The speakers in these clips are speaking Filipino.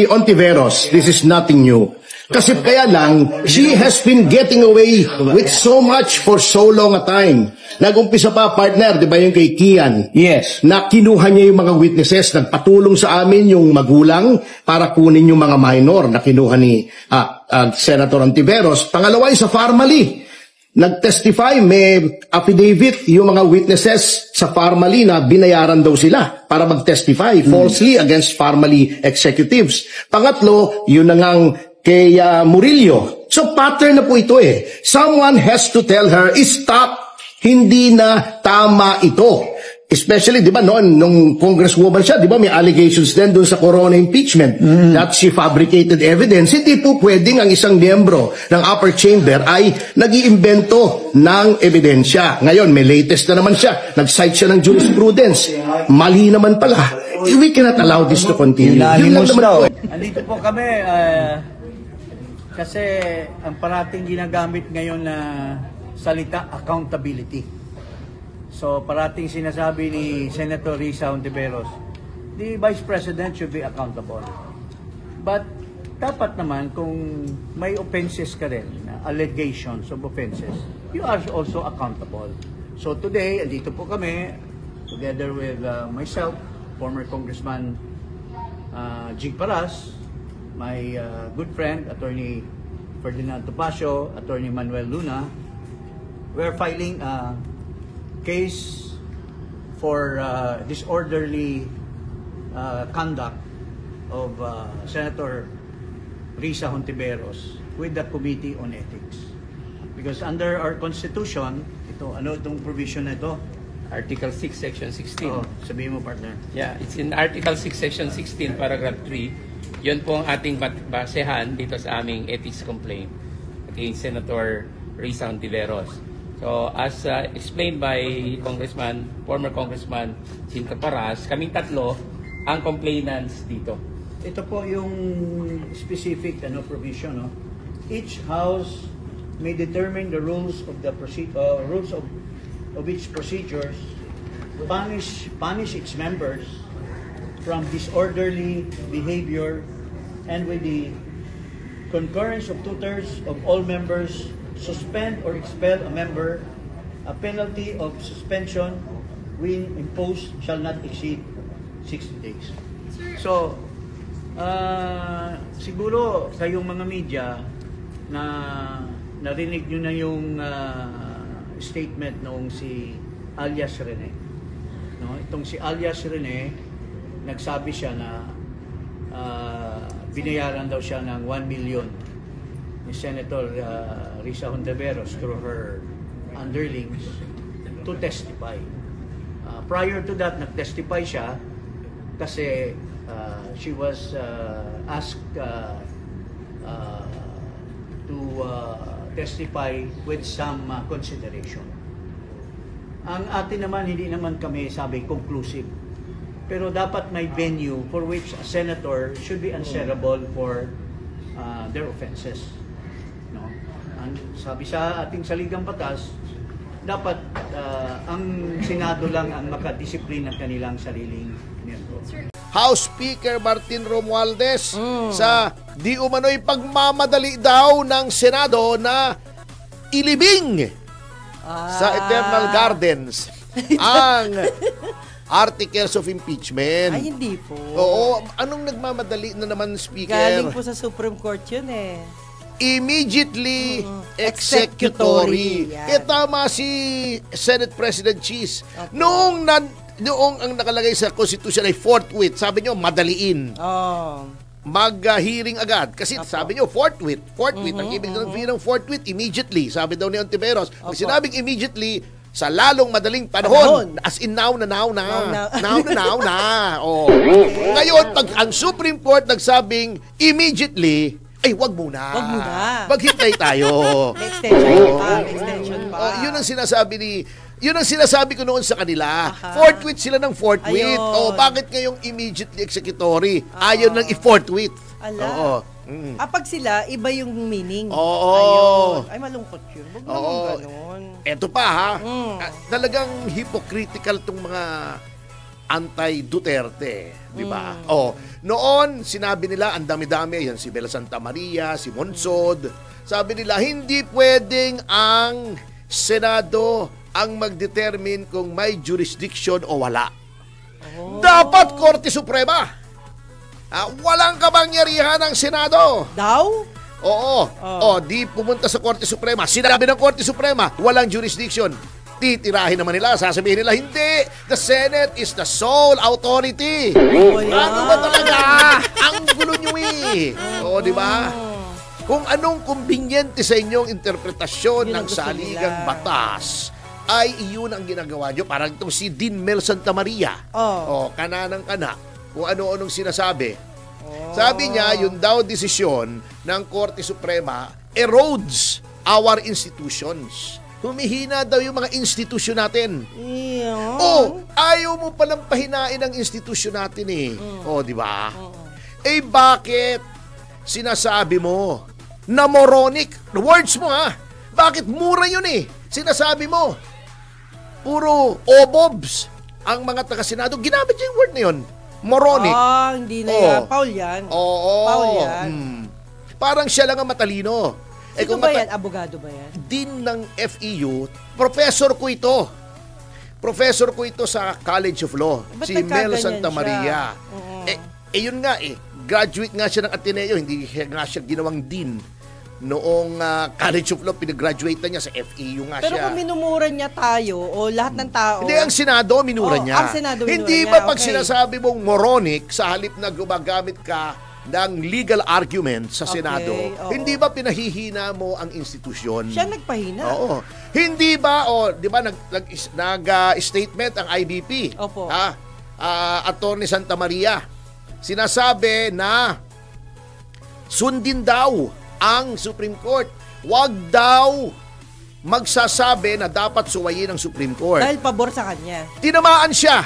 Ontiveros, this is nothing new. Kasi kaya lang, she has been getting away with so much for so long a time. Nag-umpisa pa, partner, di ba yung kay Kian? Yes. Na kinuha niya yung mga witnesses, nagpatulong sa amin yung magulang para kunin yung mga minor na kinuha ni Senator Ontiveros. Pangalawa yung sa Farmally. Nag-testify, may affidavit yung mga witnesses sa Farmally na binayaran daw sila para mag-testify falsely against Farmally executives. Pangatlo, yun na ngang kay Murillo. So pattern na po ito eh. Someone has to tell her, stop, hindi na tama ito. Especially, di ba, noon, nung congresswoman siya, di ba, may allegations din doon sa Corona impeachment that she fabricated evidence. Hindi po pwedeng ang isang miyembro ng upper chamber ay nag-iimbento ng ebidensya. Ngayon, may latest na naman siya. Nag-cite siya ng jurisprudence. Mali naman pala. We cannot allow this to continue. Yun lang naman po. Andito po kami kasi ang parating ginagamit ngayon na salita, accountability. So, parating sinasabi ni Senator Risa Hontiveros, the Vice President should be accountable. But, dapat naman kung may offenses ka rin, allegations of offenses, you are also accountable. So, today, andito po kami, together with myself, former Congressman Jig Paras, my good friend, Attorney Ferdinand Topacio, Attorney Manuel Luna. We're filing case for disorderly conduct of Senator Risa Hontiveros with the Committee on Ethics. Because under our Constitution, ano itong provision na ito? Article 6, Section 16. Oh, sabihin mo, partner. Yeah, it's in Article 6, Section 16, Paragraph 3. Yun po ang ating basehan dito sa aming ethics complaint against Senator Risa Hontiveros. So, as explained by former Congressman Cinta Paras, kaming tatlo ang complainants dito. Ito po yung specific provision. No? Each house may determine the rules of the rules of its procedures, punish its members from disorderly behavior, and with the concurrence of 2/3 of all members, suspend or expel a member. A penalty of suspension when imposed shall not exceed 60 days. So, siguro kayong mga media na narinig nyo na yung statement noong si alias Rene. No? Itong si alias Rene, nagsabi siya na binayaran daw siya ng 1 million ni Senator Risa Hontiveros through her underlings to testify. Prior to that, nag-testify siya kasi she was asked to testify with some consideration. Ang atin naman, hindi naman kami sabi conclusive. Pero dapat may venue for which a senator should be answerable for their offenses. No? Sabi sa ating saligang batas, dapat ang Senado lang ang makadisiplin ng kanilang sariling miyembro. House Speaker Martin Romualdez sa di umano'y pagmamadali daw ng Senado na ilibing sa Eternal Gardens ang articles of impeachment. Ay, hindi po. Oo, anong nagmamadali na naman, Speaker? Galing po sa Supreme Court yun eh. Immediately executory. Tama si Senate President Cheese. Okay. Noong ang nakalagay sa Constitution ay forthwith, sabi nyo, madaliin. Mag-hearing agad. Kasi sabi nyo, forthwith. Ang ibig ng forthwith, immediately. Sabi daw ni Hontiveros. Pag sinabing immediately, sa lalong madaling panahon. As in now na. Oh. Ngayon, pag ang Supreme Court nagsabing immediately, ay wag muna. Maghintay tayo. Extension pa. Yun ang sinasabi ko noon sa kanila. Forthwith sila ng forthwith. Bakit ngayong immediately executory? Ayaw nang i-forthwith. Oo. Pag sila, iba yung meaning. Oo. Ay, malungkot yun. Huwag naman ganun. Eto pa ha. Talagang hypocritical tong mga anti-Duterte, di ba? Oh, noon sinabi nila ang dami-dami, yan si Bel Santa Maria, si Monsod. Sabi nila hindi pwedeng ang Senado ang mag-determine kung may jurisdiction o wala. Dapat Korte Suprema. Walang kapangyarihan ng Senado. Daw? Oo. Di pumunta sa Korte Suprema. Sinabi ng Korte Suprema, walang jurisdiction. Titirahin naman nila, sasabihin nila, hindi, the Senate is the sole authority. Ano ba talaga? Ang gulo nyo di ba? Kung anong kumbinyente sa inyong interpretasyon Yun ng ang gusto saligang nila. batas, ay iyon ang ginagawa nyo. Parang itong si Dean Mel Santa Maria. Kananang-kana. Kung ano-anong sinasabi. Sabi niya, yung daw desisyon ng Korte Suprema erodes our institutions. Humihina daw yung mga institusyon natin. Ayaw mo palang pahinain ang institusyon natin di ba? Bakit sinasabi mo na moronic? Words mo Bakit mura yun Sinasabi mo, puro obobs ang mga taga-Senado. Ginamit niya yung word na yun. Moronic. Hindi na yan. Paul yan. Paul yan. Parang siya lang ang matalino. Sino ba yan? Abogado ba yan? Din ng FEU, professor ko ito. Professor ko ito sa College of Law. Ba't Si Mel nagkaganyan Santa Maria. Yun nga graduate nga siya ng Ateneo, hindi nga siya ginawang dean. Noong College of Law, pinag-graduate na niya sa FEU nga Pero siya. kung minumura niya tayo o lahat ng tao... Hindi, ang Senado, minura niya. Ang Senado, minura hindi niya. ba pag sinasabi mong moronic, sa halip na gumagamit ka ng legal argument sa Senado, hindi ba pinahihina mo ang institusyon? Siya nagpahina. Oo. Hindi ba, di ba, nag-statement ang IBP? Opo. Attorney Santa Maria. Sinasabi na sundin daw ang Supreme Court. Huwag daw magsasabi na dapat suwayin ang Supreme Court. Dahil pabor sa kanya. Tinamaan siya.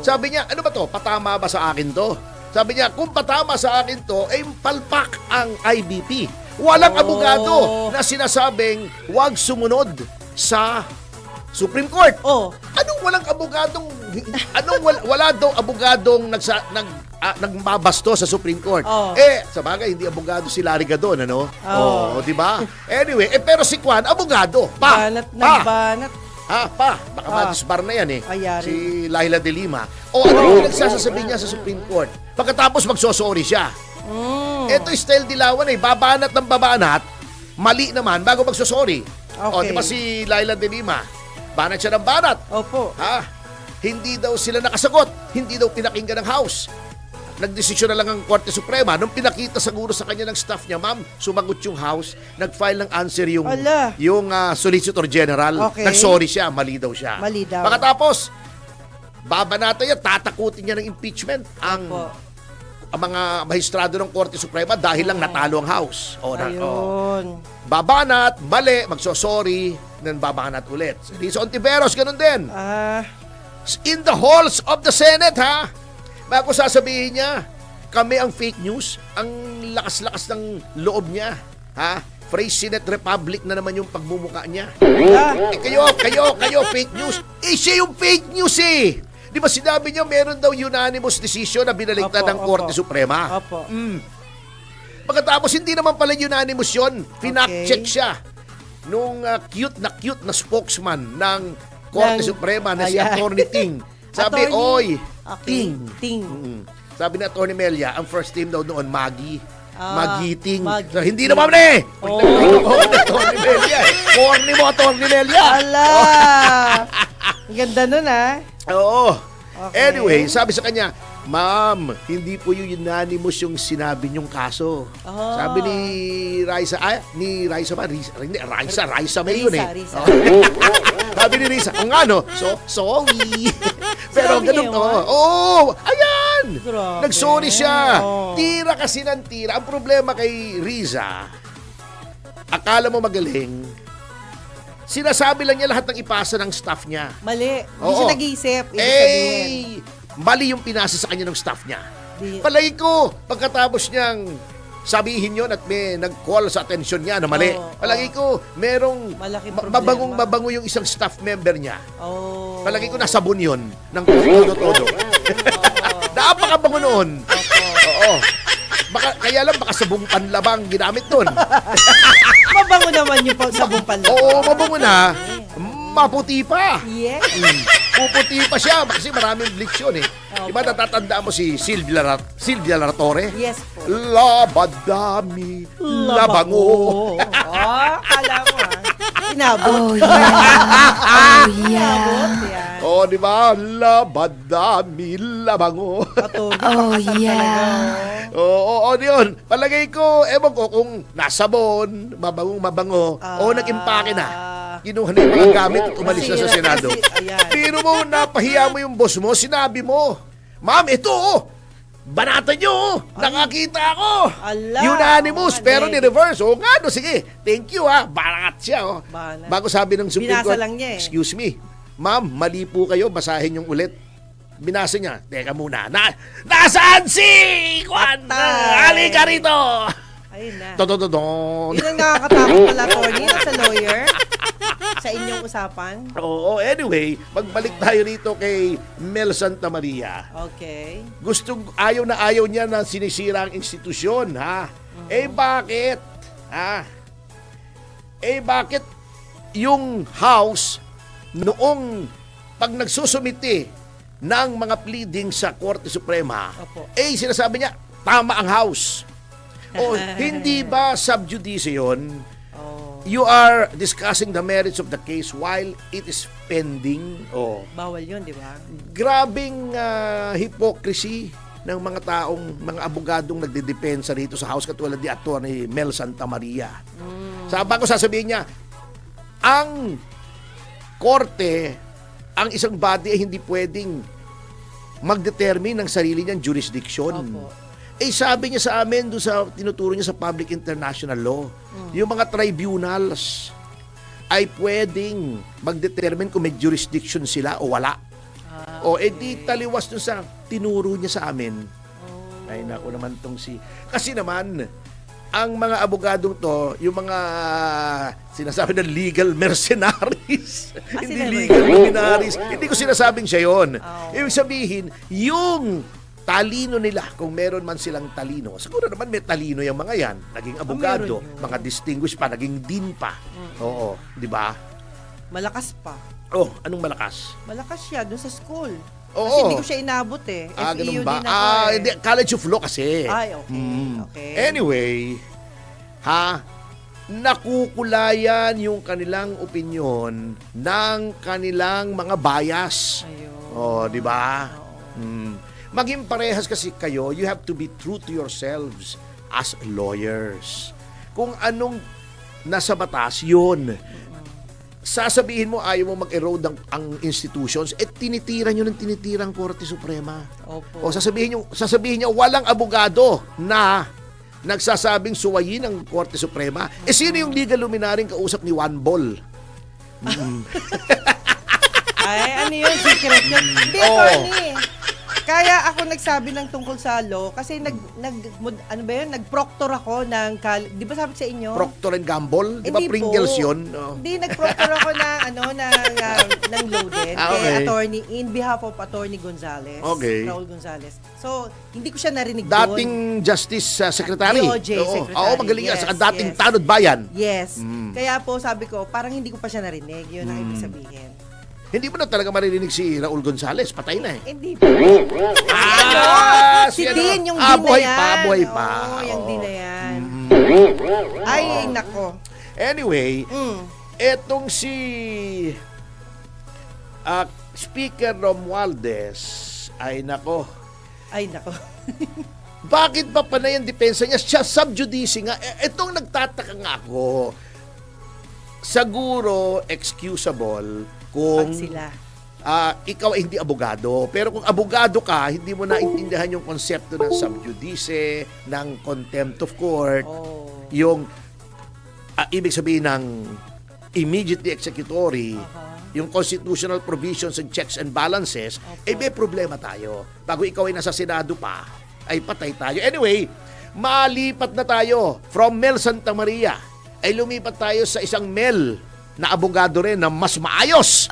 Sabi niya, ano ba to? Patama ba sa akin to? Sabi niya, kung patama sa akin to, palpak ang IBP. Walang abogado na sinasabing huwag sumunod sa Supreme Court. Anong walang abogadong wala daw abogadong nagbabasto sa Supreme Court. Sa bagay hindi abogado si Larry Gadon, di ba? Anyway, pero si Kwan abogado. Banat. Baka madisbar na yan Ayari. si Laila de Lima. Ano yung nagsasasabi niya sa Supreme Court? Pagkatapos magsosorry siya. Ito style dilawan babanat ng babanat, mali naman bago magsosorry. Di ba si Laila de Lima? Banat siya ng banat. Opo. Hindi daw sila nakasagot. Hindi daw pinakinggan ng House. Nagdesisyon na lang ang Korte Suprema. Nung pinakita siguro sa kanya ng staff niya, ma'am, sumagot yung House, nag-file ng answer yung Solicitor General. Nag-sorry siya, mali daw siya. Mali daw. Pagkatapos, babanata niya, tatakutin niya ng impeachment ang mga mahistrado ng Korte Suprema dahil lang natalo ang House. Babanat, mali, magsosorry, then babanat ulit. Risa Ontiveros, ganun din. In the halls of the Senate, bago sasabihin niya, kami ang fake news, ang lakas-lakas ng loob niya. Phrase Senate Republic na naman yung pagmumuka niya. Kayo, fake news. Siya yung fake news Di ba sinabi niya meron daw unanimous decision na binaligtad ng Korte Suprema? Pagkatapos, hindi naman pala unanimous yun. Finak-check siya nung cute na spokesman ng Korte Suprema na si Attorney Ting. Sabi, Ting. Sabi ni Attorney Melia, ang first team daw noon, Magiting. So, hindi naman Attorney Melia. Corny mo, Attorney Melia. Ganda nun Oo. Anyway, sabi sa kanya, ma'am, hindi po yung unanimous yung sinabi niyong kaso. Sabi ni Raisa, Raisa May yun Risa. Sabi ni Risa, sorry. Pero ganun to. Ayan! Grabe. Nag-sorry siya. Tira kasi ng tira. Ang problema kay Riza, akala mo magaling, sinasabi lang niya lahat ng ipasa ng staff niya. Mali. Hindi siya nag-iisip. Mali yung pinasa sa kanya ng staff niya. Palagi ko, pagkatapos niyang sabihin yun at may nag-call sa atensyon niya na mali. Palagi ko, merong mabango yung isang staff member niya. Palagi ko nasabon yun ng todo-todo. Napakabango noon. Oo. Kaya lang baka sabong panlabang ginamit doon. Mabango naman yung sabong panlabang. Oo, mabango na. Maputi pa. Yes. Puputi pa siya kasi maraming bleach yun eh. Diba natatandaan mo si Silvia Latorre? Yes po. Labadami, labango. Kala mo inabot. Inabot yan. Di ba? Labadami, labango. Oo, yun. Palagay ko, ewan ko kung nasabon, mabango, nag-impake na. Kinuha na yung mga gamit at umalis na sa Senado. Pero mo, napahiya mo yung boss mo, sinabi mo, Ma'am, ito banatan nyo, nakakita ako. Unanimous, pero ni-reverse. Nga, sige, thank you Banat siya. Bago sabi ng Supreme Court, excuse me, Ma'am, mali po kayo, basahin yung ulit. Binasa niya, teka muna, nasaan si Juan? Halika rito! Ayun na. Totododon. Yun ang nakakatakot pala, attorney, sa lawyer. Sa inyong usapan. Oo, anyway, magbalik tayo rito kay Mel Santamaria. Okay. Ayaw na ayaw niya na sinisira ang institusyon, ha? Bakit? Bakit yung House noong pag nagsusumiti ng mga pleading sa Korte Suprema, sinasabi niya, tama ang House. Hindi ba sub judice yun? You are discussing the merits of the case while it is pending. Bawal yun, di ba? Grabing hypocrisy ng mga abogadong nagdedepensa rito sa House katulad ni Attorney Mel Santamaria. Bago sasabihin niya, ang Korte, ang isang body ay hindi pwedeng mag-determine ng sarili niyang jurisdiction. Sabi niya sa amin doon sa tinuturo niya sa Public International Law, yung mga tribunals ay pwedeng mag-determine kung may jurisdiction sila o wala. Di taliwas doon sa tinuro niya sa amin. Ay, naku naman tong kasi naman, ang mga abogadong to, yung mga sinasabi ng legal mercenaries, hindi legal luminaries, hindi ko sinasabing siya yun. Ibig sabihin, yung talino nila, kung meron man silang talino. Siguro naman may talino yung mga yan. Naging abogado, mga distinguished pa, naging dean pa. Oo, di ba? Malakas pa. Anong malakas? Malakas siya doon sa school. Kasi hindi ko siya inabot ganun ba? Hindi, College of Law kasi. Ay, okay. Anyway, nakukulayan yung kanilang opinyon ng kanilang mga bias. Di ba? Maging parehas kasi kayo, you have to be true to yourselves as lawyers. Kung anong nasa batas, yun. Sasabihin mo, ayaw mo mag-erode ang institutions, tinitira nyo ng tinitirang Korte Suprema. Sasabihin niya, walang abogado na nagsasabing suwayin ang Korte Suprema. Sino yung legal luminaring kausap ni Juan Bol? Ano yun? Secret yun? Hindi, attorney. Kaya ako nagsabi ng tungkol sa law kasi nag-proctor ako ng di ba sabi sa inyo? Procter and Gamble? Di ba Pringles yun? Hindi, nag-proctor ako ng loaded kay attorney, in behalf of Attorney Gonzales. Raul Gonzales. So, hindi ko siya narinig doon. Dating Justice Secretary. DOJ Secretary. Magaling yan. Dating Tanod Bayan. Yes. Kaya po sabi ko, parang hindi ko pa siya narinig. Yun ang ibig sabihin. Hindi mo na talaga maririnig si Raul Gonzales. Patay na Hindi pa. Si Dean, yung Dean na yan. Buhay pa. Yung Dean na yan. Ay, nako. Anyway, etong si Speaker Romualdez, ay nako. Bakit ba panay ang depensa niya? Siya sub judice nga. Etong nagtataka nga ako. Siguro excusable kung ikaw ay hindi abogado. Pero kung abogado ka, hindi mo naintindihan yung konsepto ng sub judice, ng contempt of court, yung ibig sabihin ng immediately executory, yung constitutional provisions and checks and balances, may problema tayo. Bago ikaw ay nasa Senado pa, ay patay tayo. Anyway, malipat na tayo from Mel Santamaria, ay lumipat tayo sa isang Mel na abogado rin na mas maayos.